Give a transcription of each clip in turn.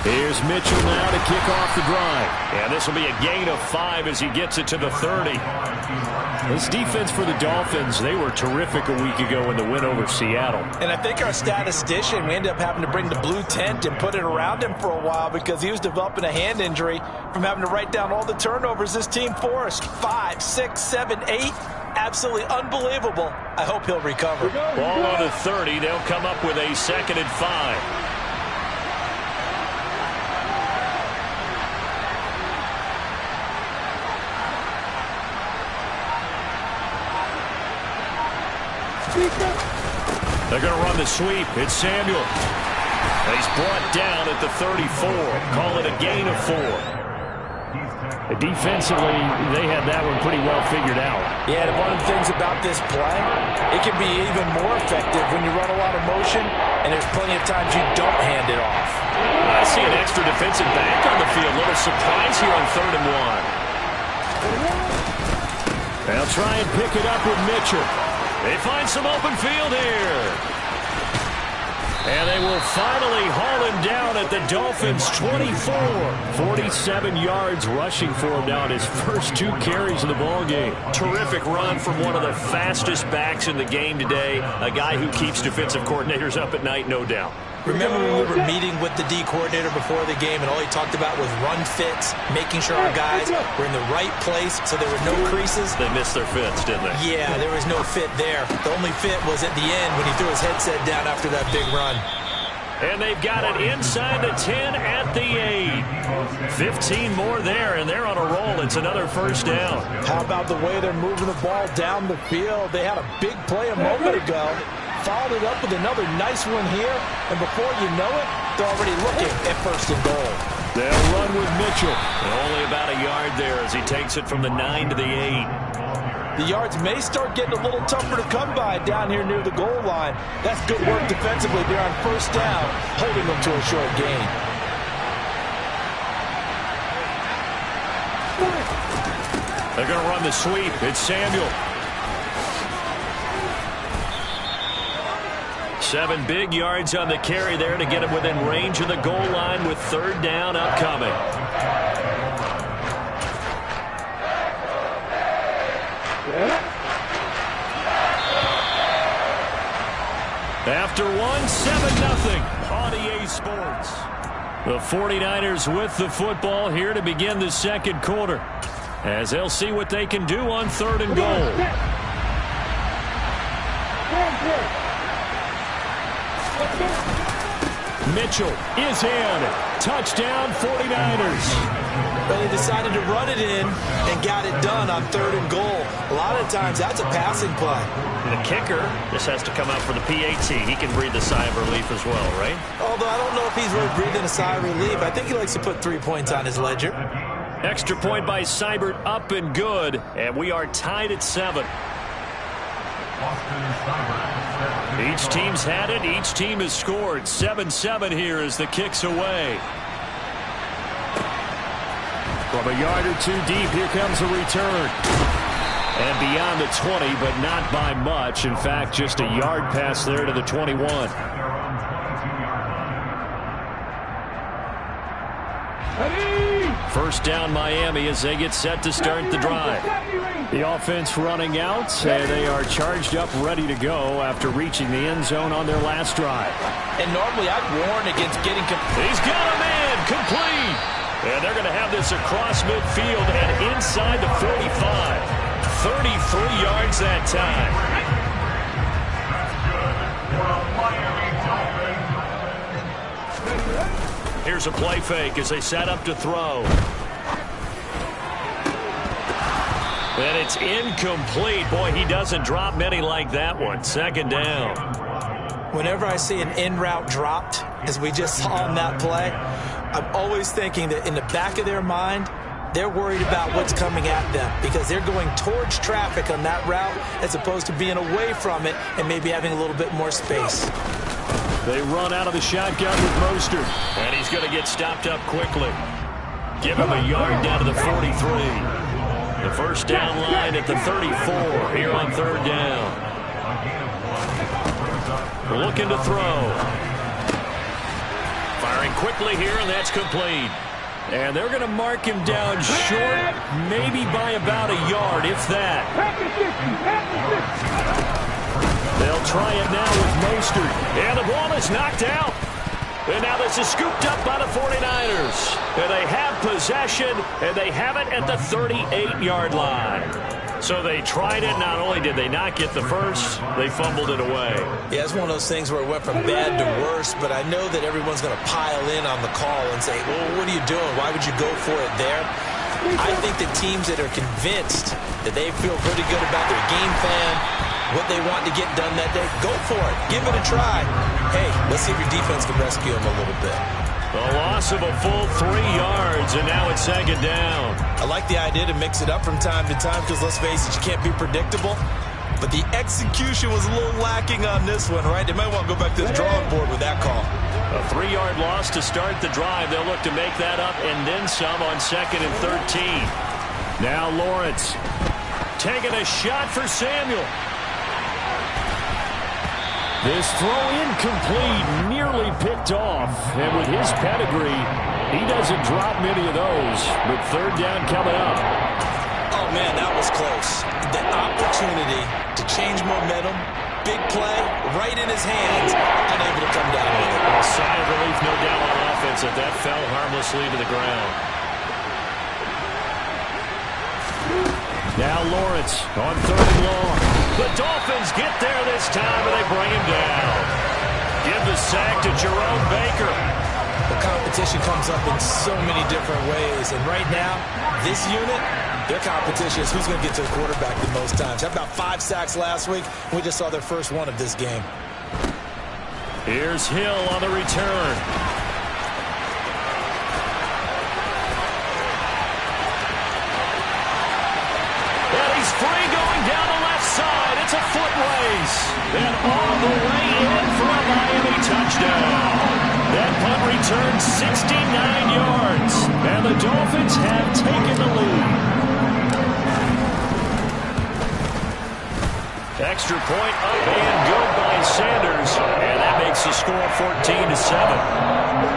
Here's Mitchell now to kick off the drive. And this will be a gain of 5 as he gets it to the 30. This defense for the Dolphins, they were terrific a week ago in the win over Seattle. And I think our statistician, we ended up having to bring the blue tent and put it around him for a while because he was developing a hand injury from having to write down all the turnovers this team forced. 5, 6, 7, 8. Absolutely unbelievable. I hope he'll recover. Ball on the 30. They'll come up with a 2nd and 5. They're going to run the sweep. It's Samuel. He's brought down at the 34. Call it a gain of 4. Defensively, they had that one pretty well figured out. Yeah, and one of the things about this play, it can be even more effective when you run a lot of motion, and there's plenty of times you don't hand it off. I see an extra defensive back on the field. Little surprise here on 3rd and 1. They'll try and pick it up with Mitchell. They find some open field here. And they will finally haul him down at the Dolphins' 24. 47 yards rushing for him now in his first 2 carries of the ballgame. Terrific run from one of the fastest backs in the game today. A guy who keeps defensive coordinators up at night, no doubt. Remember when we were meeting with the D coordinator before the game and all he talked about was run fits, making sure our guys were in the right place so there were no creases? They missed their fits, didn't they? Yeah, there was no fit there. The only fit was at the end when he threw his headset down after that big run. And they've got it inside the 10 at the 8. 15 more there, and they're on a roll. It's another 1st down. How about the way they're moving the ball down the field? They had a big play a moment ago. Followed it up with another nice one here, and before you know it, they're already looking at 1st and goal. They'll run with Mitchell. And only about a yard there as he takes it from the 9 to the 8. The yards may start getting a little tougher to come by down here near the goal line. That's good work defensively there on 1st down, holding them to a short gain. They're going to run the sweep. It's Samuel. 7 big yards on the carry there to get him within range of the goal line with 3rd down upcoming. After 1, 7-0 on EA Sports. The 49ers with the football here to begin the 2nd quarter as they'll see what they can do on 3rd and goal. Mitchell is in. Touchdown 49ers. Well, they decided to run it in and got it done on 3rd and goal. A lot of times that's a passing play. The kicker, this has to come out for the PAT. He can breathe a sigh of relief as well, right? Although I don't know if he's really breathing a sigh of relief. I think he likes to put 3 points on his ledger. Extra point by Seibert, up and good. And we are tied at 7. Each team's had it. Each team has scored. 7-7 here as the kick's away. From a yard or 2 deep, here comes a return. And beyond the 20, but not by much. In fact, just a yard pass there to the 21. First down Miami as they get set to start the drive. The offense running out, and they are charged up, ready to go after reaching the end zone on their last drive. And normally I'd warn against getting... He's got a man, complete. And they're going to have this across midfield and inside the 45. 33 yards that time. Here's a play fake as they set up to throw. And it's incomplete. Boy, he doesn't drop many like that one. 2nd down. Whenever I see an in-route dropped, as we just saw on that play, I'm always thinking that in the back of their mind, they're worried about what's coming at them because they're going towards traffic on that route as opposed to being away from it and maybe having a little bit more space. They run out of the shotgun with Mostert. And he's going to get stopped up quickly. Give him a yard down to the 43. The first down line at the 34 here on 3rd down. Looking to throw. Firing quickly here, and that's complete. And they're going to mark him down short, maybe by about a yard, if that. They'll try it now with Mostert. And the ball is knocked out. And now this is scooped up by the 49ers. And they have possession, and they have it at the 38-yard line. So they tried it. Not only did they not get the first, they fumbled it away. Yeah, it's one of those things where it went from bad to worse, but I know that everyone's going to pile in on the call and say, well, what are you doing? Why would you go for it there? I think the teams that are convinced that they feel pretty good about their game plan, what they want to get done that day, go for it. Give it a try. Hey, let's see if your defense can rescue them a little bit. A loss of a full 3 yards, and now it's second down. I like the idea to mix it up from time to time because, let's face it, you can't be predictable. But the execution was a little lacking on this one, right? They might want to go back to the drawing board with that call. A 3-yard loss to start the drive. They'll look to make that up and then some on 2nd and 13. Now Lawrence taking a shot for Samuel. This throw incomplete, nearly picked off. And with his pedigree, he doesn't drop many of those. But third down coming up. Oh, man, that was close. The opportunity to change momentum, big play, right in his hands, unable to come down with it. A sigh of relief, no doubt, on offense that that fell harmlessly to the ground. Now Lawrence on 3rd and long. The Dolphins get there this time, and they bring him down. Give the sack to Jerome Baker. The competition comes up in so many different ways, and right now, this unit, their competition is who's going to get to the quarterback the most times. Had about 5 sacks last week. We just saw their first one of this game. Here's Hill on the return. And he's free going down the left side. It's a foot race. And all the way in for a Miami touchdown. That punt returns 69 yards. And the Dolphins have taken the lead. Extra point up and good by Sanders. And that makes the score 14-7.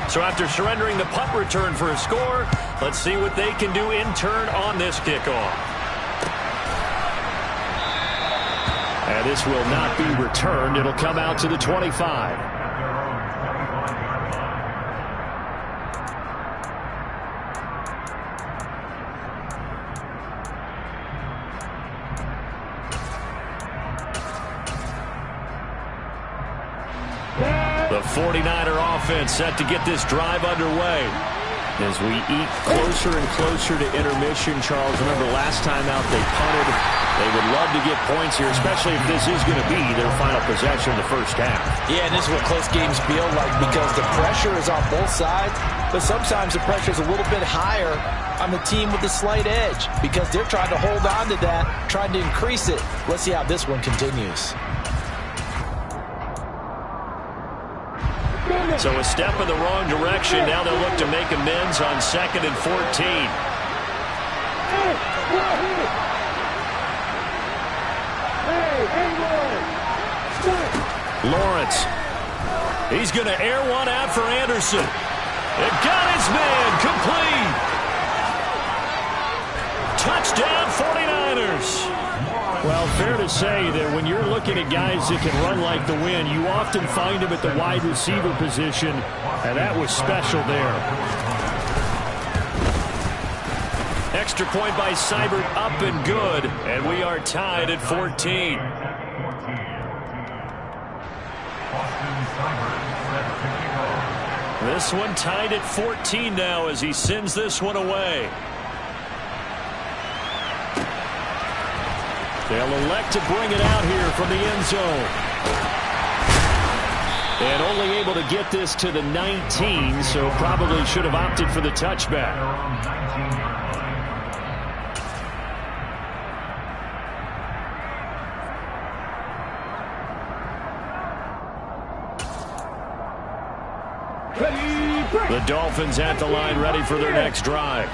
So after surrendering the punt return for a score, let's see what they can do in turn on this kickoff. And this will not be returned. It'll come out to the 25. The 49er offense set to get this drive underway. As we eat closer and closer to intermission, Charles, remember last time out they punted. They would love to get points here, especially if this is going to be their final possession in the first half. Yeah, and this is what close games feel like because the pressure is on both sides, but sometimes the pressure is a little bit higher on the team with the slight edge because they're trying to hold on to that, trying to increase it. Let's see how this one continues. So a step in the wrong direction. Now they'll look to make amends on 2nd and 14. Lawrence. He's going to air one out for Anderson. It got his man complete. Touchdown 49ers. Well, fair to say that when you're looking at guys that can run like the wind, you often find them at the wide receiver position, and that was special there. Extra point by Seibert, up and good, and we are tied at 14. This one tied at 14 now as he sends this one away. They'll elect to bring it out here from the end zone. And only able to get this to the 19, so probably should have opted for the touchback. The Dolphins at the line ready for their next drive.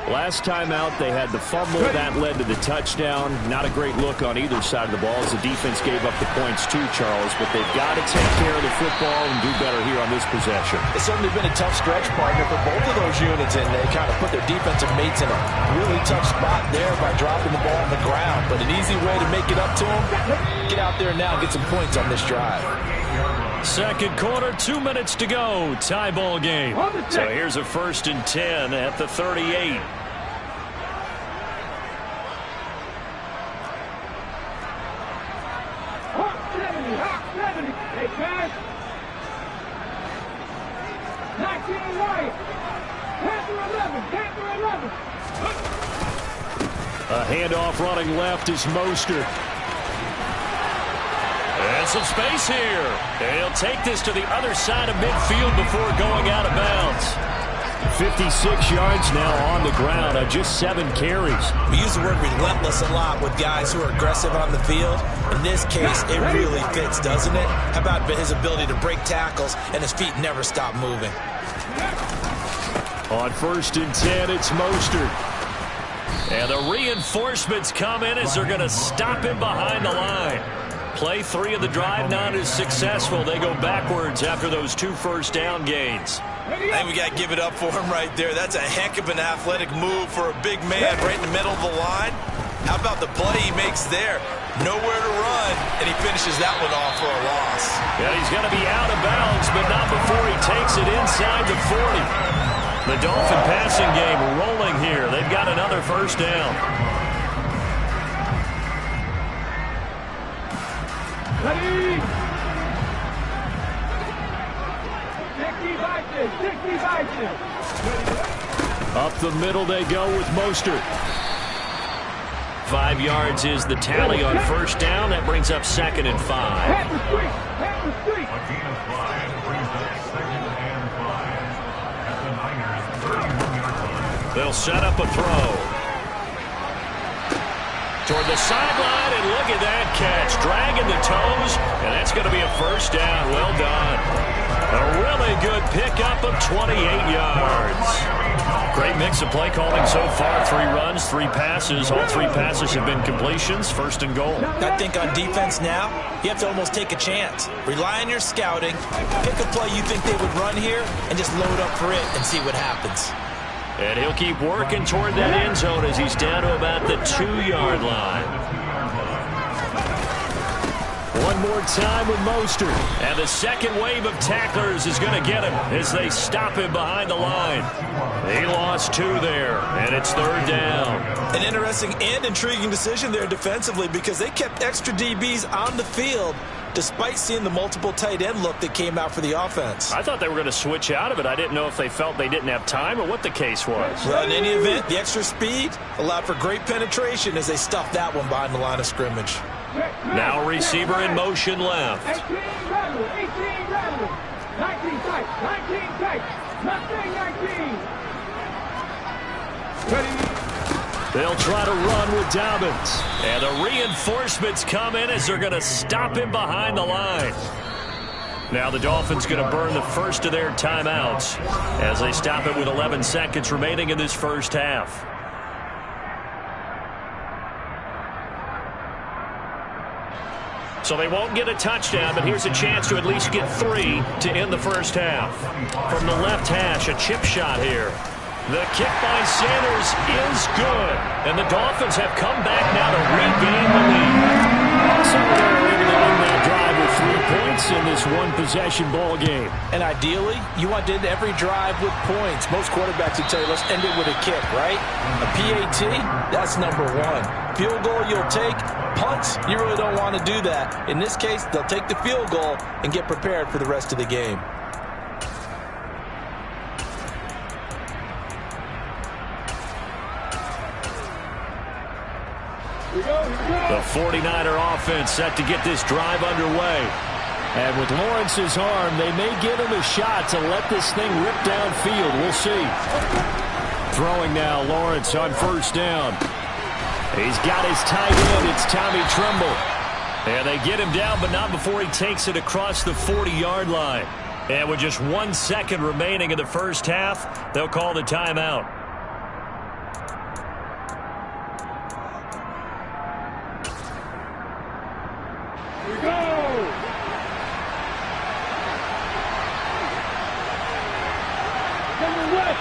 Last time out, they had the fumble. That led to the touchdown. Not a great look on either side of the ball as the defense gave up the points too, Charles. But they've got to take care of the football and do better here on this possession. It's certainly been a tough stretch, partner, for both of those units, and they kind of put their defensive mates in a really tough spot there by dropping the ball on the ground. But an easy way to make it up to them, get out there now and get some points on this drive. Second quarter, 2 minutes to go. Tie ball game. So here's a 1st and 10 at the 38. A handoff running left is Mostert. And some space here. And he'll take this to the other side of midfield before going out of bounds. 56 yards now on the ground on just 7 carries. We use the word relentless a lot with guys who are aggressive on the field. In this case, it really fits, doesn't it? How about his ability to break tackles and his feet never stop moving? On 1st and 10, it's Mostert. And the reinforcements come in as they're going to stop him behind the line. Play 3 of the drive not as successful. They go backwards after those 2 first-down gains. I think we got to give it up for him right there. That's a heck of an athletic move for a big man right in the middle of the line. How about the play he makes there? Nowhere to run, and he finishes that one off for a loss. Yeah, he's going to be out of bounds, but not before he takes it inside the 40. The Dolphin passing game rolling here. They've got another first down. Ready? Up the middle they go with Mostert. 5 yards is the tally on first down. That brings up 2nd and 5. They'll set up a throw. Toward the sideline, and look at that catch. Dragging the toes, and that's going to be a first down. Well done. A really good pickup of 28 yards. Great mix of play calling so far. 3 runs, 3 passes. All 3 passes have been completions. 1st and goal. I think on defense now, you have to almost take a chance. Rely on your scouting. Pick a play you think they would run here, and just load up for it and see what happens. And he'll keep working toward that end zone as he's down to about the 2-yard line. One more time with Mostert. And the second wave of tacklers is going to get him as they stop him behind the line. He lost 2 there, and it's 3rd down. An interesting and intriguing decision there defensively because they kept extra DBs on the field despite seeing the multiple tight end look that came out for the offense. I thought they were going to switch out of it. I didn't know if they felt they didn't have time or what the case was. Well, in any event, the extra speed allowed for great penetration as they stuffed that one behind the line of scrimmage. Now receiver in motion left. 18 rattle, 19 tight, 19 tight, Mustang 19. Ready? They'll try to run with Dobbins. And the reinforcements come in as they're going to stop him behind the line. Now the Dolphins going to burn the first of their timeouts as they stop it with 11 seconds remaining in this first half. So they won't get a touchdown, but here's a chance to at least get 3 to end the first half. From the left hash, a chip shot here. The kick by Sanders is good. And the Dolphins have come back now to regain the lead. So they're able to win that drive with 3 points in this one-possession ball game. And ideally, you want to end every drive with points. Most quarterbacks would tell you, let's end it with a kick, right? A PAT, that's number 1. Field goal you'll take. Punts, you really don't want to do that. In this case, they'll take the field goal and get prepared for the rest of the game. The 49er offense set to get this drive underway. And with Lawrence's arm, they may give him a shot to let this thing rip downfield. We'll see. Throwing now, Lawrence on first down. He's got his tight end. It's Tommy Tremble. And they get him down, but not before he takes it across the 40-yard line. And with just 1 second remaining in the first half, they'll call the timeout. Here we go. Number West.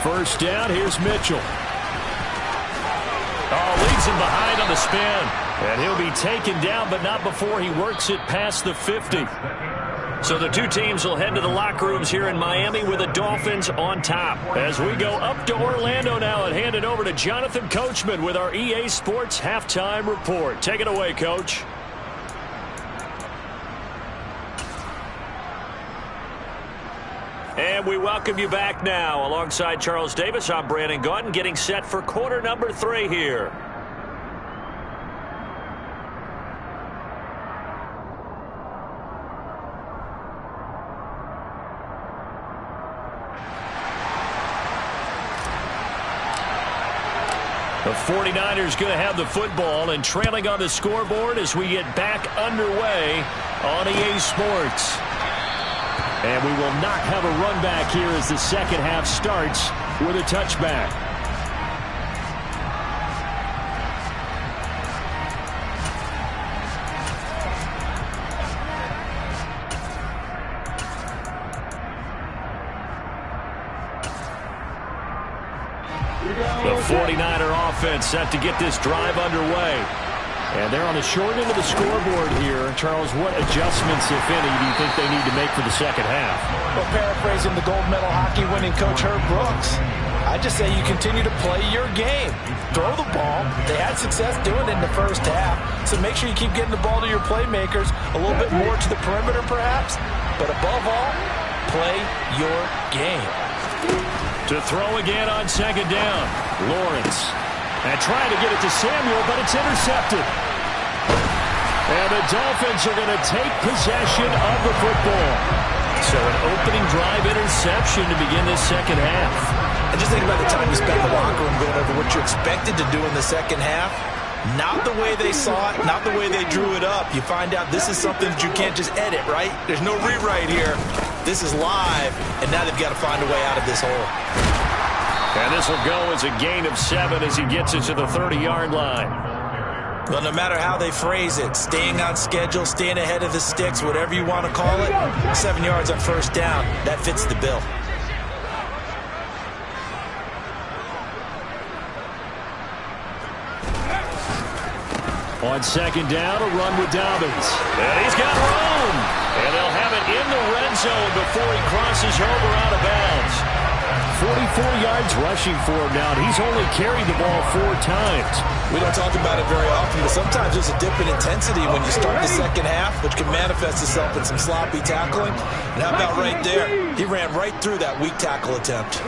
First down, here's Mitchell. Oh, leads him behind on the spin. And he'll be taken down, but not before he works it past the 50. So the two teams will head to the locker rooms here in Miami with the Dolphins on top. As we go up to Orlando now and hand it over to Jonathan Coachman with our EA Sports Halftime Report. Take it away, Coach. And we welcome you back now. Alongside Charles Davis, I'm Brandon Gaudin, getting set for quarter number 3 here. The 49ers going to have the football and trailing on the scoreboard as we get back underway on EA Sports. And we will not have a run back here as the second half starts with a touchback. The 49er offense set to get this drive underway. And they're on the short end of the scoreboard here. Charles, what adjustments, if any, do you think they need to make for the second half? Well, paraphrasing the gold medal hockey winning coach Herb Brooks, I just say you continue to play your game. Throw the ball. They had success doing it in the first half, so make sure you keep getting the ball to your playmakers, a little bit more to the perimeter perhaps, but above all, play your game. To throw again on second down, Lawrence. And trying to get it to Samuel, but it's intercepted. And the Dolphins are going to take possession of the football. So an opening drive interception to begin this second half. And just think about the time you spent in the locker room going over what you expected to do in the second half. Not the way they saw it, not the way they drew it up. You find out this is something that you can't just edit, right? There's no rewrite here. This is live, and now they've got to find a way out of this hole. And this will go as a gain of 7 as he gets it to the 30-yard line. Well, no matter how they phrase it, staying on schedule, staying ahead of the sticks, whatever you want to call it, 7 yards on first down, that fits the bill. On second down, a run with Dobbins. And he's got room. And they'll have it in the red zone before he crosses over out of bounds. 44 yards rushing for him now, and he's only carried the ball 4 times. We don't talk about it very often, but sometimes there's a dip in intensity when you start the second half, which can manifest itself in some sloppy tackling. And how about right there? He ran right through that weak tackle attempt.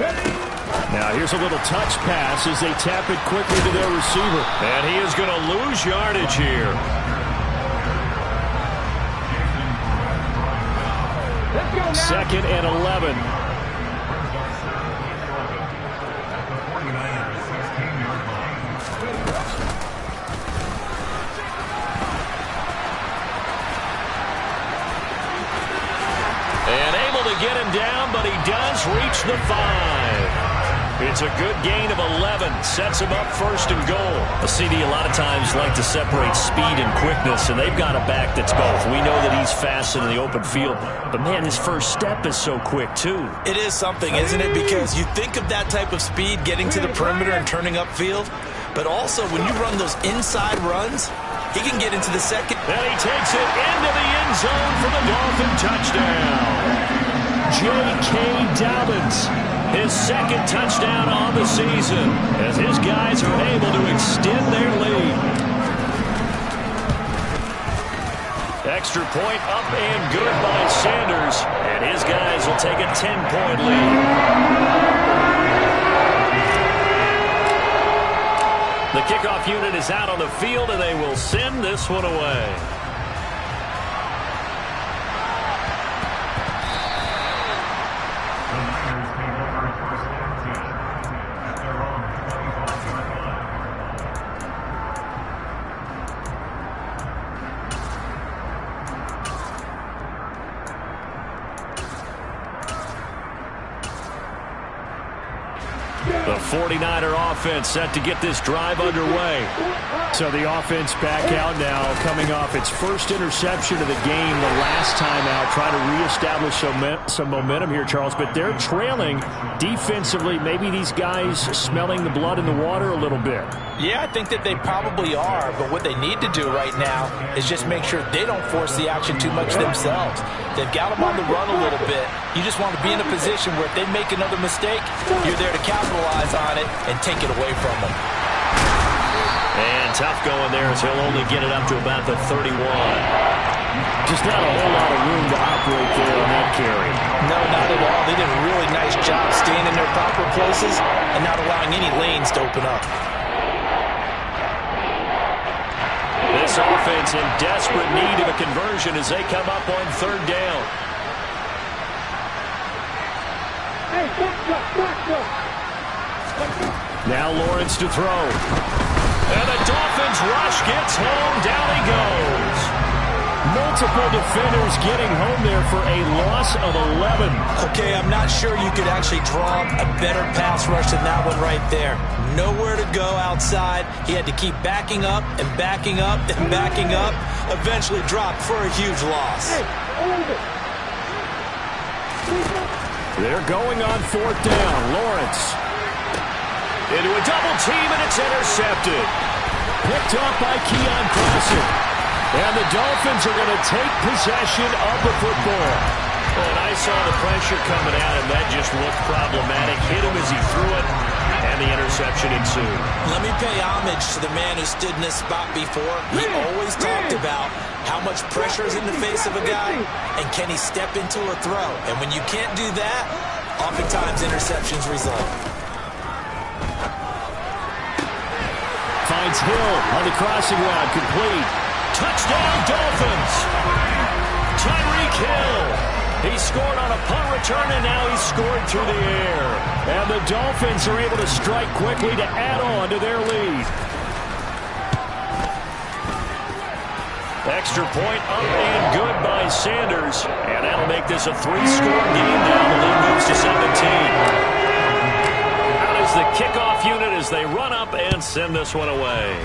Now here's a little touch pass as they tap it quickly to their receiver. And he is going to lose yardage here. Second and 11. And able to get him down, but he does reach the 5. It's a good gain of 11. Sets him up first and goal. A CD a lot of times like to separate speed and quickness, and they've got a back that's both. We know that he's fast in the open field, but, man, his first step is so quick, too. It is something, isn't it? Because you think of that type of speed getting to the perimeter and turning upfield, but also when you run those inside runs, he can get into the second. And he takes it into the end zone for the Dolphin touchdown. J.K. Dobbins, his second touchdown on the season, as his guys are able to extend their lead. Extra point up and good by Sanders, and his guys will take a 10-point lead. The kickoff unit is out on the field, and they will send this one away. 49er offense set to get this drive underway. So the offense back out now, coming off its first interception of the game the last time out, trying to reestablish some momentum here, Charles. But they're trailing defensively. Maybe these guys smelling the blood in the water a little bit. Yeah, I think that they probably are. But what they need to do right now is just make sure they don't force the action too much themselves. They've got them on the run a little bit. You just want to be in a position where if they make another mistake, you're there to capitalize on it and take it away from them. And tough going there as he'll only get it up to about the 31. Just not a whole lot of room to operate there on that carry. No, not at all. They did a really nice job staying in their proper places and not allowing any lanes to open up. This offense in desperate need of a conversion as they come up on third down. Now Lawrence to throw. And the Dolphins rush gets home. Down he goes. Multiple defenders getting home there for a loss of 11. Okay, I'm not sure you could actually draw a better pass rush than that one right there. Nowhere to go outside. He had to keep backing up and backing up and backing up. Eventually dropped for a huge loss. They're going on fourth down. Lawrence. Into a double team, and it's intercepted. Picked up by Keon Crossen. And the Dolphins are going to take possession of the football. Well, and I saw the pressure coming at him. That just looked problematic. Hit him as he threw it, and the interception ensued. Let me pay homage to the man who stood in this spot before. He always talked about how much pressure is in the face of a guy, and can he step into a throw. And when you can't do that, oftentimes interceptions result. Finds Hill on the crossing route, complete. Touchdown, Dolphins! Tyreek Hill. He scored on a punt return, and now he's scored through the air. And the Dolphins are able to strike quickly to add on to their lead. Extra point up and good by Sanders. And that'll make this a 3-score game now. The lead moves to 17. The kickoff unit as they run up and send this one away.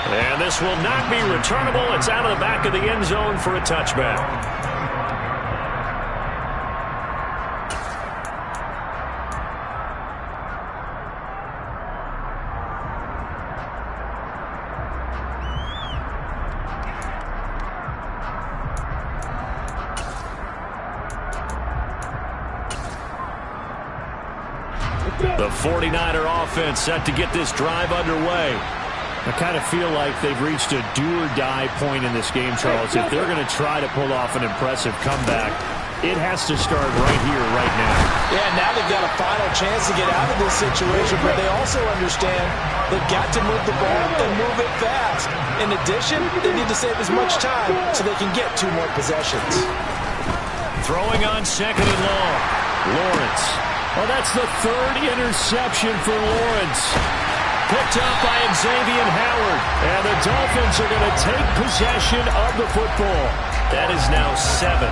And this will not be returnable. It's out of the back of the end zone for a touchback. The 49er offense set to get this drive underway. I kind of feel like they've reached a do-or-die point in this game, Charles. If they're going to try to pull off an impressive comeback, it has to start right here, right now. Yeah, now they've got a final chance to get out of this situation, but they also understand they've got to move the ball and move it fast. In addition, they need to save as much time so they can get 2 more possessions. Throwing on second and long. Lawrence. Oh, that's the 3rd interception for Lawrence. Picked up by Xavier Howard. And the Dolphins are going to take possession of the football. That is now 7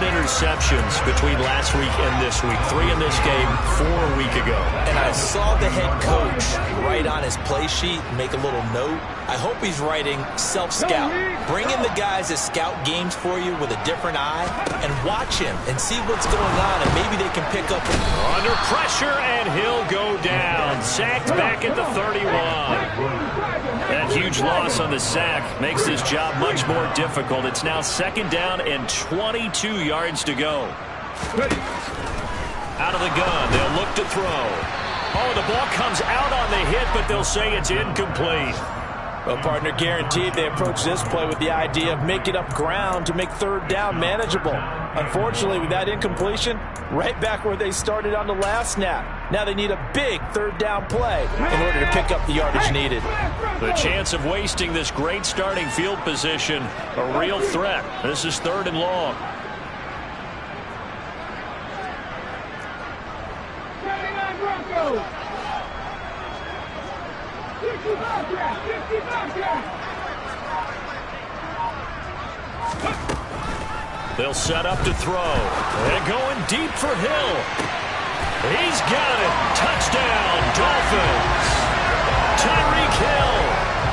interceptions between last week and this week. 3 in this game, 4 a week ago. And I saw the head coach write on his play sheet and make a little note. I hope he's writing self-scout. Bring in the guys that scout games for you with a different eye and watch him and see what's going on, and maybe they can pick up. Under pressure, and he'll go down. Sacked back at the 31. That huge loss on the sack makes this job much more difficult. It's now 2nd down and 22 yards to go. Out of the gun, they'll look to throw. Oh, the ball comes out on the hit, but they'll say it's incomplete. Well, partner, guaranteed they approach this play with the idea of making up ground to make 3rd down manageable. Unfortunately, with that incompletion, right back where they started on the last snap. Now they need a big 3rd down play in order to pick up the yardage needed. The chance of wasting this great starting field position, a real threat. This is 3rd and long. They'll set up to throw. And going deep for Hill. He's got it. Touchdown, Dolphins. Tyreek Hill.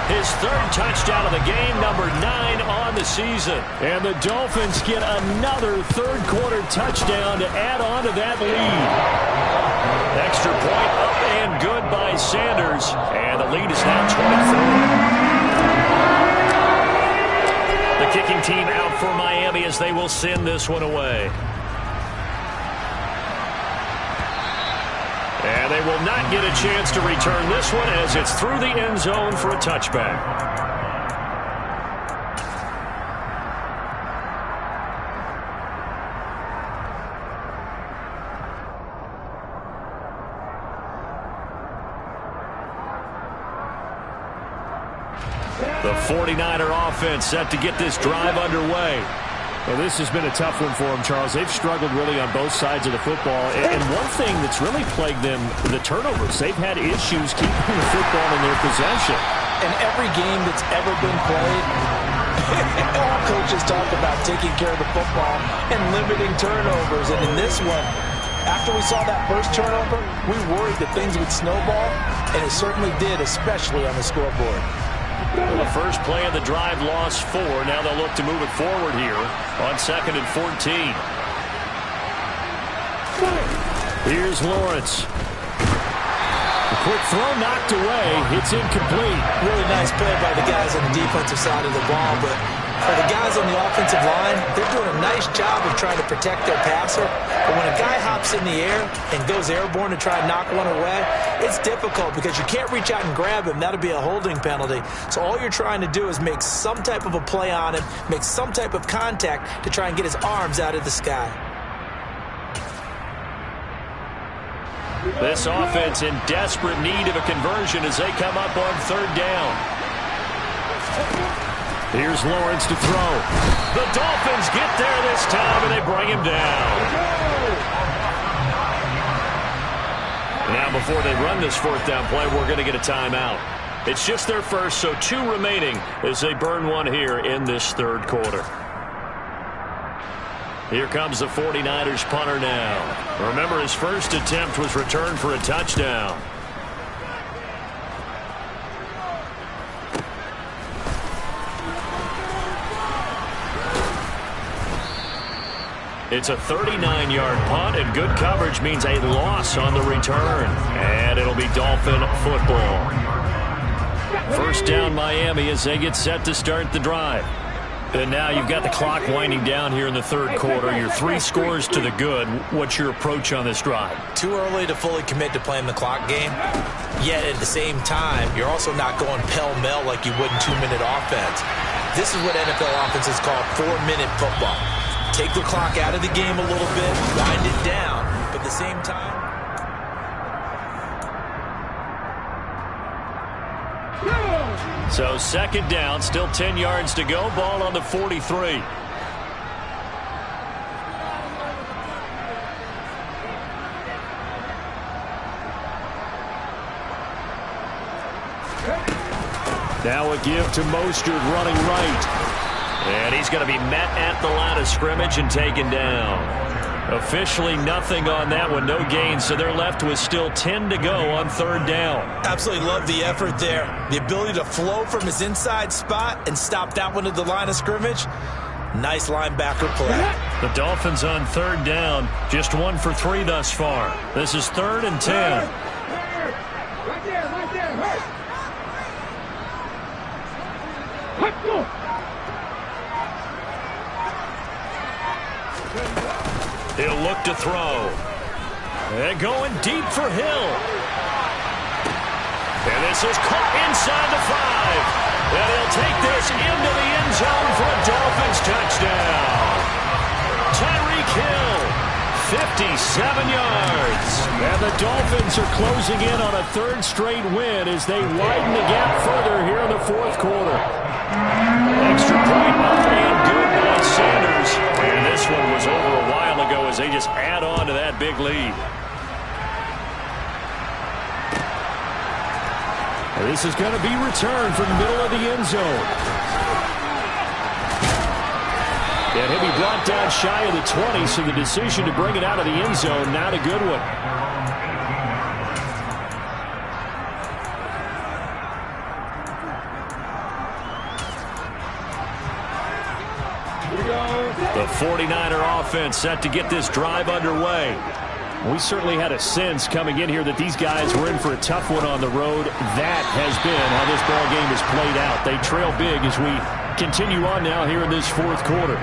His third touchdown of the game, number 9 on the season. And the Dolphins get another third-quarter touchdown to add on to that lead. Extra point up and good by Sanders. And the lead is now 24. The kicking team out for Miami as they will send this one away. And they will not get a chance to return this one as it's through the end zone for a touchback. The 49er offense set to get this drive underway. Well, this has been a tough one for them, Charles. They've struggled really on both sides of the football. And one thing that's really plagued them, the turnovers. They've had issues keeping the football in their possession. In every game that's ever been played, all coaches talk about taking care of the football and limiting turnovers. And in this one, after we saw that first turnover, we worried that things would snowball, and it certainly did, especially on the scoreboard. Well, the first play of the drive lost 4. Now they'll look to move it forward here on 2nd and 14. Here's Lawrence. The quick throw knocked away. It's incomplete. Really nice play by the guys on the defensive side of the ball, but for the guys on the offensive line, they're doing a nice job of trying to protect their passer. But when a guy hops in the air and goes airborne to try and knock one away, it's difficult because you can't reach out and grab him. That'll be a holding penalty. So all you're trying to do is make some type of a play on him, make some type of contact to try and get his arms out of the sky. This offense in desperate need of a conversion as they come up on 3rd down. Here's Lawrence to throw. The Dolphins get there this time, and they bring him down. Now, before they run this 4th down play, we're going to get a timeout. It's just their first, so 2 remaining as they burn one here in this 3rd quarter. Here comes the 49ers punter now. Remember, his first attempt was returned for a touchdown. It's a 39-yard punt, and good coverage means a loss on the return. And it'll be Dolphin football. First down, Miami, as they get set to start the drive. And now you've got the clock winding down here in the 3rd quarter. Your 3 scores to the good. What's your approach on this drive? Too early to fully commit to playing the clock game. Yet at the same time, you're also not going pell-mell like you would in 2-minute offense. This is what NFL offenses call 4-minute football. Take the clock out of the game a little bit, wind it down, but at the same time, so 2nd down, still 10 yards to go. Ball on the 43. Now a give to Mostert running right. And he's going to be met at the line of scrimmage and taken down. Officially nothing on that one, no gain, so they're left with still 10 to go on 3rd down. absolutely love the effort there. The ability to flow from his inside spot and stop that one at the line of scrimmage. Nice linebacker play. The Dolphins on 3rd down, just 1 for 3 thus far. This is 3rd and 10. Right there, right there, hurt. Let's go. He'll look to throw. And going deep for Hill. And this is caught inside the 5. And he'll take this into the end zone for a Dolphins touchdown. Tyreek Hill, 57 yards. And the Dolphins are closing in on a 3rd straight win as they widen the gap further here in the 4th quarter. Extra point up and good by Sanders. And this one was over a while ago as they just add on to that big lead. This is going to be returned from the middle of the end zone. And he'll be brought down shy of the 20, so the decision to bring it out of the end zone, not a good one. The 49er offense set to get this drive underway. We certainly had a sense coming in here that these guys were in for a tough one on the road. That has been how this ball game has played out. They trail big as we continue on now here in this fourth quarter.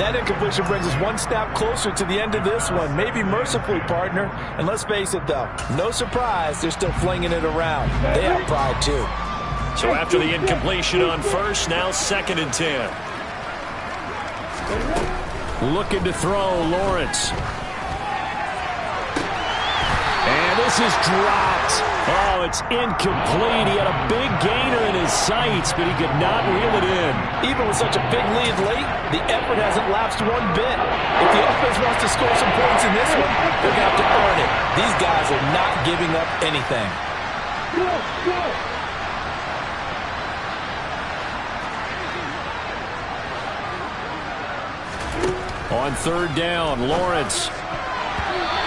That incompletion brings us one snap closer to the end of this one. Maybe mercifully, partner. And let's face it, though, no surprise, they're still flinging it around. They have pride, too. So after the incompletion on first, now 2nd and 10. Looking to throw, Lawrence. And this is dropped. Oh, it's incomplete. He had a big gainer in his sights, but he could not reel it in. Even with such a big lead late, the effort hasn't lapsed one bit. If the offense wants to score some points in this one, they're going to have to earn it. These guys are not giving up anything. Go, go. On 3rd down, Lawrence.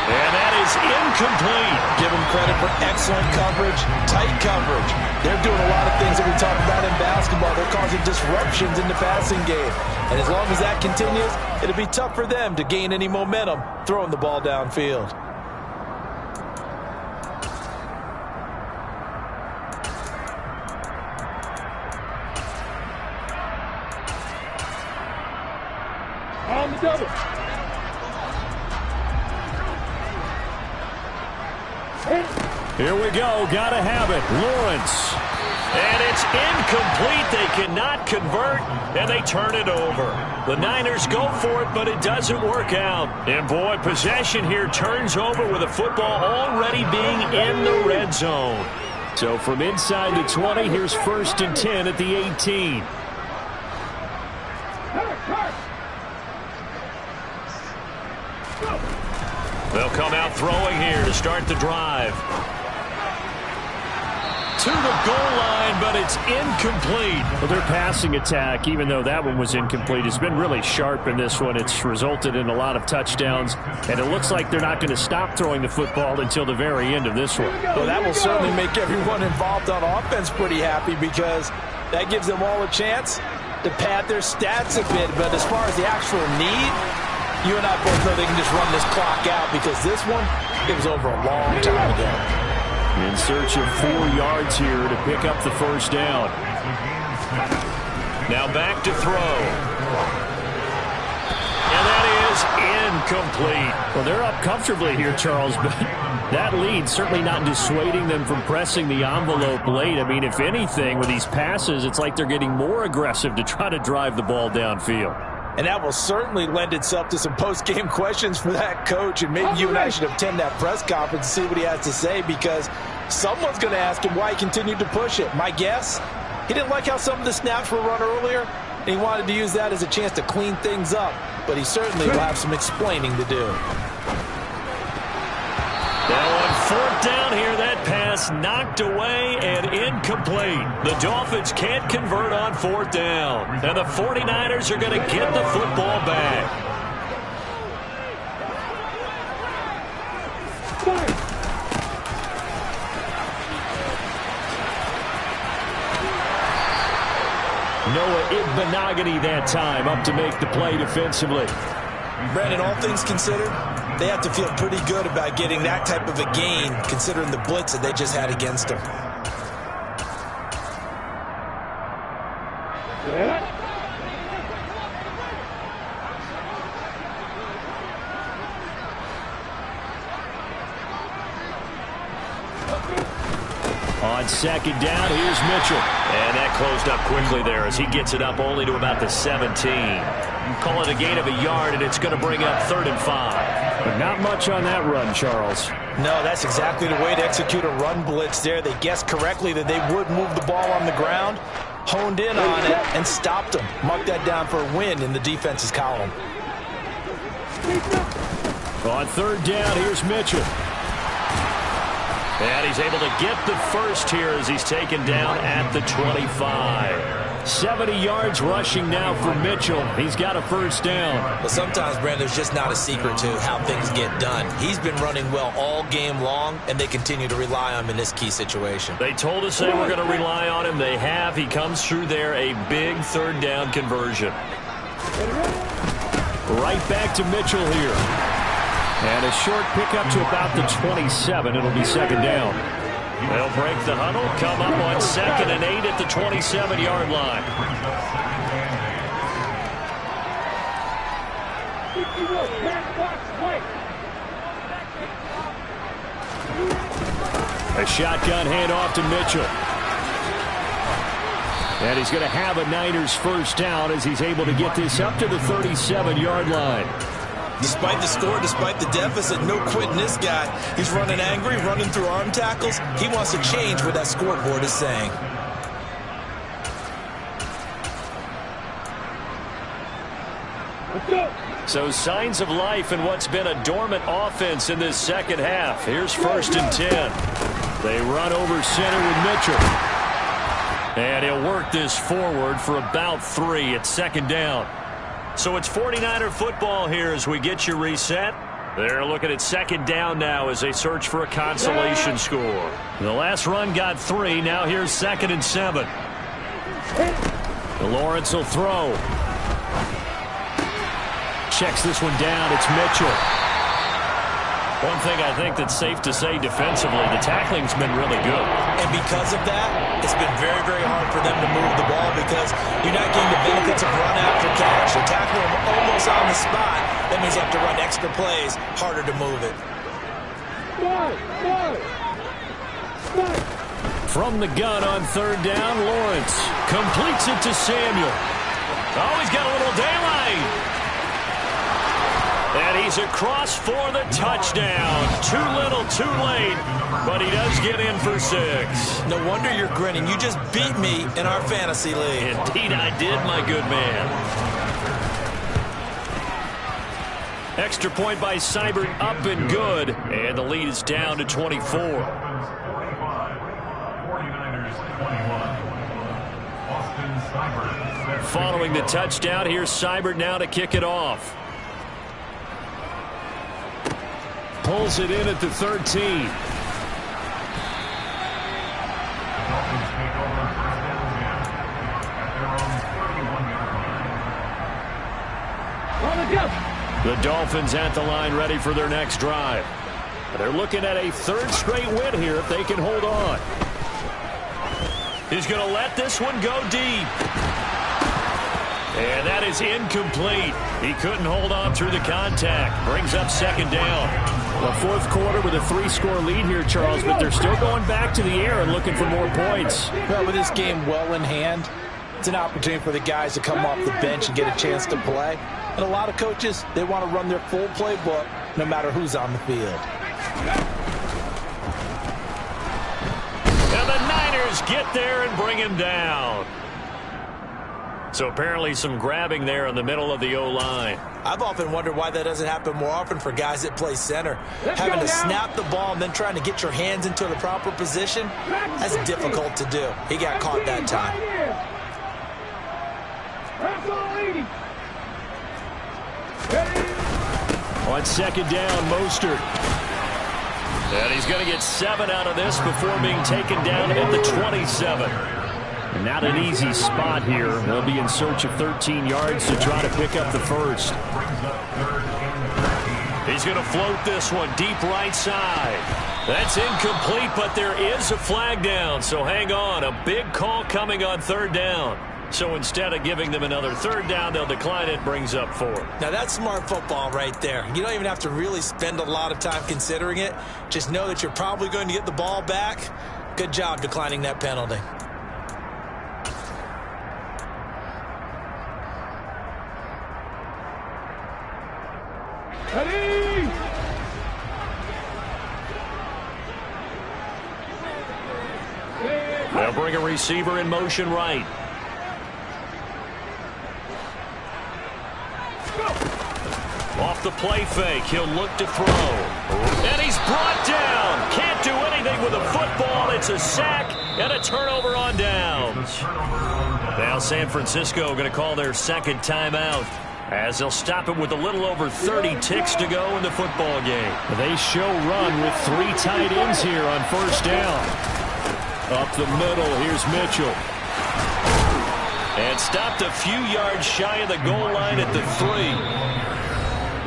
And that is incomplete. Give them credit for excellent coverage, tight coverage. They're doing a lot of things that we talk about in basketball. They're causing disruptions in the passing game. And as long as that continues, it'll be tough for them to gain any momentum throwing the ball downfield. On the double. Here we go. Gotta have it. Lawrence. And it's incomplete. They cannot convert, and they turn it over. The Niners go for it, but it doesn't work out. And, boy, possession here turns over with the football already being in the red zone. So from inside the 20, here's 1st and 10 at the 18. They'll come out throwing here to start the drive. To the goal line, but it's incomplete. Well, their passing attack, even though that one was incomplete, has been really sharp in this one. It's resulted in a lot of touchdowns, and it looks like they're not going to stop throwing the football until the very end of this one. Well, that will certainly make everyone involved on offense pretty happy because that gives them all a chance to pad their stats a bit. But as far as the actual need, you and I both know they can just run this clock out because this one, it was over a long time ago. In search of 4 yards here to pick up the 1st down. Now back to throw. And that is incomplete. Well, they're up comfortably here, Charles, but that lead certainly not dissuading them from pressing the envelope late. I mean, if anything, with these passes, it's like they're getting more aggressive to try to drive the ball downfield. And that will certainly lend itself to some post-game questions for that coach. And maybe you and I should attend that press conference and see what he has to say because someone's going to ask him why he continued to push it. My guess, he didn't like how some of the snaps were run earlier, and he wanted to use that as a chance to clean things up. But he certainly will have some explaining to do. Now on 4th down here, that pass knocked away and incomplete. The Dolphins can't convert on 4th down. And the 49ers are going to get the football back. Noah Igbenogany that time up to make the play defensively. Brandon, all things considered, they have to feel pretty good about getting that type of a gain considering the blitz that they just had against them. On 2nd down, here's Mitchell. And that closed up quickly there as he gets it up only to about the 17. Call it a gain of a yard, and it's going to bring up 3rd and 5. But not much on that run, Charles. No, that's exactly the way to execute a run blitz there. They guessed correctly that they would move the ball on the ground, honed in on it, and stopped them. Mark that down for a win in the defense's column. On 3rd down, here's Mitchell. And he's able to get the first here as he's taken down at the 25. 70 yards rushing now for Mitchell. He's got a first down. But sometimes, Brandon, there's just not a secret to how things get done. He's been running well all game long, and they continue to rely on him in this key situation. They told us they were going to rely on him. They have. He comes through there, a big third down conversion. Right back to Mitchell here. And a short pickup to about the 27. It'll be second down. They'll break the huddle, come up on 2nd and 8 at the 27-yard line. A shotgun handoff to Mitchell. And he's going to have a Niners first down as he's able to get this up to the 37-yard line. Despite the score, despite the deficit, no quitting this guy. He's running angry, running through arm tackles. He wants to change what that scoreboard is saying. Let's go. So signs of life in what's been a dormant offense in this second half. Here's 1st and 10. They run over center with Mitchell. And he'll work this forward for about 3 at second down. So it's 49er football here as we get you reset. They're looking at second down now as they search for a consolation score. The last run got 3. Now here's 2nd and 7. Lawrence will throw. Checks this one down. It's Mitchell. One thing I think that's safe to say defensively, the tackling's been really good. And because of that, it's been very, very hard for them to move the ball because you're not getting the benefits of run after catch. You're tackling them almost on the spot. That means you have to run extra plays, harder to move it. From the gun on 3rd down, Lawrence completes it to Samuel. Oh, he's got a little daylight. And he's across for the touchdown. Too little, too late, but he does get in for 6. No wonder you're grinning. You just beat me in our fantasy league. Indeed I did, my good man. Extra point by Seibert, up and good. And the lead is down to 24. 49ers 21. Austin Seibert. Following the touchdown, here's Seibert now to kick it off. Pulls it in at the 13. The Dolphins at the line ready for their next drive. They're looking at a 3rd straight win here if they can hold on. He's going to let this one go deep. And that is incomplete. He couldn't hold on through the contact. Brings up 2nd down. The 4th quarter with a 3-score lead here, Charles, but they're still going back to the air and looking for more points. Well, with this game well in hand, it's an opportunity for the guys to come off the bench and get a chance to play. And a lot of coaches, they want to run their full playbook no matter who's on the field. And the Niners get there and bring him down. So apparently some grabbing there in the middle of the O-line. I've often wondered why that doesn't happen more often for guys that play center. Having to snap the ball and then trying to get your hands into the proper position, that's difficult to do. He got caught that time. On 2nd down, Mostert. And he's going to get 7 out of this before being taken down at the 27. And not an easy spot here. They'll be in search of 13 yards to try to pick up the first. He's going to float this one deep right side. That's incomplete, but there is a flag down. So hang on. A big call coming on 3rd down. So instead of giving them another 3rd down, they'll decline it, brings up 4. Now that's smart football right there. You don't even have to really spend a lot of time considering it. Just know that you're probably going to get the ball back. Good job declining that penalty. Ready! They'll bring a receiver in motion right. Off the play fake, he'll look to throw. And he's brought down. Can't do anything with a football. It's It's a sack and a turnover on downs. Now San Francisco going to call their second timeout, as they'll stop it with a little over 30 ticks to go in the football game. They show run with 3 tight ends here on first down. Up the middle, here's Mitchell. And stopped a few yards shy of the goal line at the 3.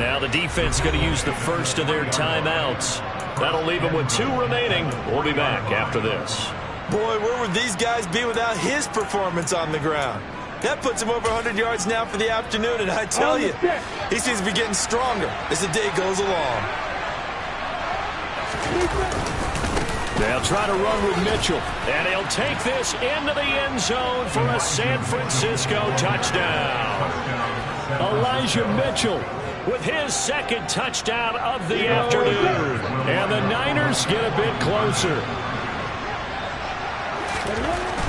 Now the defense going to use the first of their timeouts. That'll leave them with 2 remaining. We'll be back after this. Boy, where would these guys be without his performance on the ground? That puts him over 100 yards now for the afternoon, and I tell you, he seems to be getting stronger as the day goes along. They'll try to run with Mitchell, and he'll take this into the end zone for a San Francisco touchdown. Elijah Mitchell with his second touchdown of the afternoon. And the Niners get a bit closer.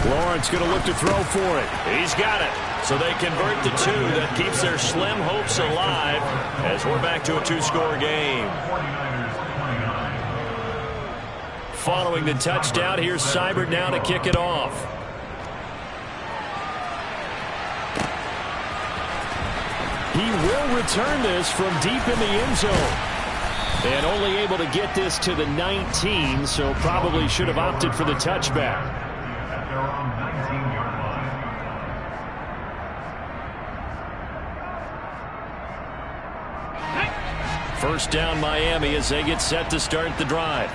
Lawrence going to look to throw for it. He's got it. So they convert the 2. That keeps their slim hopes alive as we're back to a 2-score game. Following the touchdown, here's Seibert now to kick it off. He will return this from deep in the end zone. And only able to get this to the 19, so probably should have opted for the touchback. First down Miami as they get set to start the drive.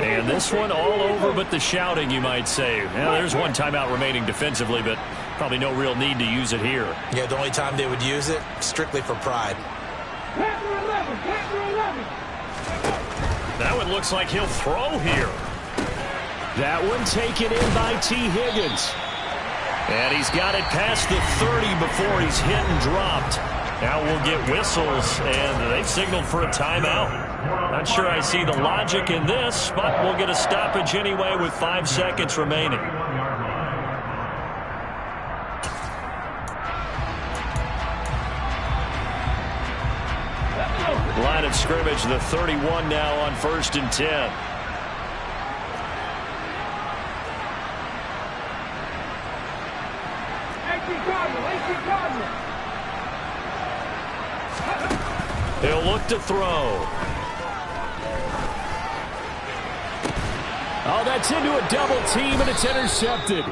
And this one all over but the shouting, you might say. Now, there's one timeout remaining defensively, but probably no real need to use it here. Yeah, the only time they would use it, strictly for pride. That one looks like he'll throw here. That one taken in by T. Higgins. And he's got it past the 30 before he's hit and dropped. Now we'll get whistles, and they've signaled for a timeout. Not sure I see the logic in this, but we'll get a stoppage anyway with 5 seconds remaining. Line of scrimmage, the 31 now on 1st and 10. He'll look to throw. Oh, that's into a double team, and it's intercepted.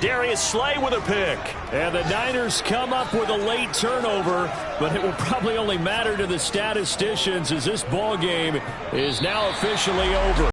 Darius Slay with a pick. And the Niners come up with a late turnover, but it will probably only matter to the statisticians as this ball game is now officially over.